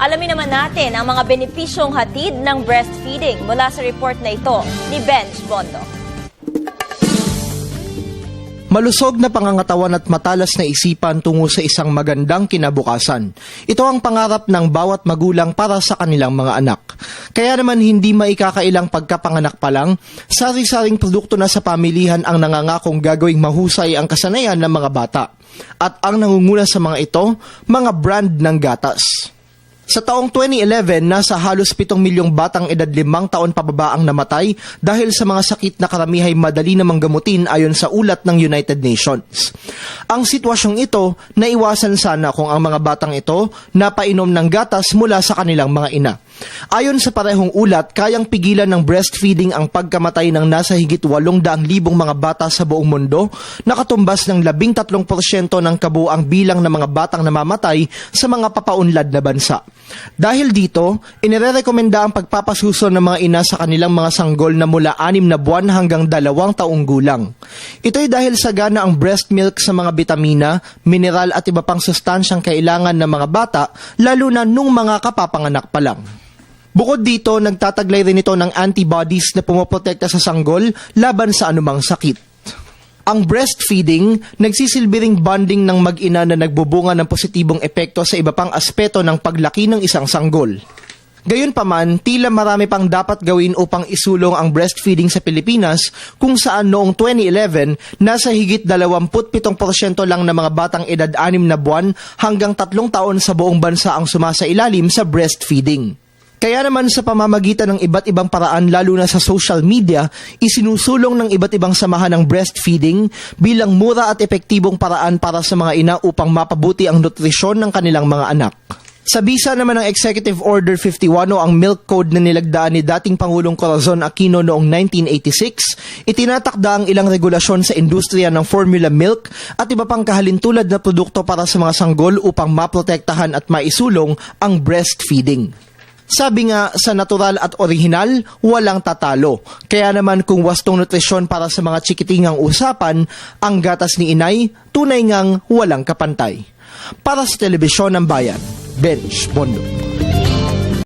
Alamin naman natin ang mga benepisyong hatid ng breastfeeding mula sa report na ito ni Benj Bondo. Malusog na pangangatawan at matalas na isipan tungo sa isang magandang kinabukasan. Ito ang pangarap ng bawat magulang para sa kanilang mga anak. Kaya naman hindi maikakailang pagkapanganak pa lang, sari-saring produkto na sa pamilihan ang nangangakong gagawing mahusay ang kasanayan ng mga bata. At ang nangunguna sa mga ito, mga brand ng gatas. Sa taong 2011, nasa halos 7 milyong batang edad 5 taon pababa ang namatay dahil sa mga sakit na karamihay madali namang gamutin ayon sa ulat ng United Nations. Ang sitwasyong ito, naiwasan sana kung ang mga batang ito napainom ng gatas mula sa kanilang mga ina. Ayon sa parehong ulat, kayang pigilan ng breastfeeding ang pagkamatay ng nasa higit 800,000 mga bata sa buong mundo, nakatumbas ng 13% ng kabuuang bilang ng mga batang namamatay sa mga papaunlad na bansa. Dahil dito, inirerekomenda ang pagpapasuso ng mga ina sa kanilang mga sanggol na mula 6 na buwan hanggang 2 taong gulang. Ito'y dahil sagana ang breast milk sa mga bitamina, mineral at iba pang sustansyang kailangan ng mga bata, lalo na nung mga kapapanganak pa lang. Bukod dito, nagtataglay rin ito ng antibodies na pumoprotekta sa sanggol laban sa anumang sakit. Ang breastfeeding, nagsisilbi ring bonding ng mag-ina na nagbubunga ng positibong epekto sa iba pang aspeto ng paglaki ng isang sanggol. Gayunpaman, tila marami pang dapat gawin upang isulong ang breastfeeding sa Pilipinas kung saan noong 2011, nasa higit 27% lang ng mga batang edad 6 na buwan hanggang 3 taon sa buong bansa ang sumasailalim sa breastfeeding. Kaya naman sa pamamagitan ng iba't ibang paraan lalo na sa social media, isinusulong ng iba't ibang samahan ng breastfeeding bilang mura at epektibong paraan para sa mga ina upang mapabuti ang nutrisyon ng kanilang mga anak. Sa bisa naman ng Executive Order 51 o ang Milk Code na nilagdaan ni dating Pangulong Corazon Aquino noong 1986, itinatakda ang ilang regulasyon sa industriya ng formula milk at iba pang kahalintulad na produkto para sa mga sanggol upang maprotektahan at maisulong ang breastfeeding. Sabi nga, sa natural at orihinal, walang tatalo. Kaya naman kung wastong nutrisyon para sa mga chikitingang usapan, ang gatas ni inay, tunay ngang walang kapantay. Para sa Telebisyon ng Bayan, Benj Bondo.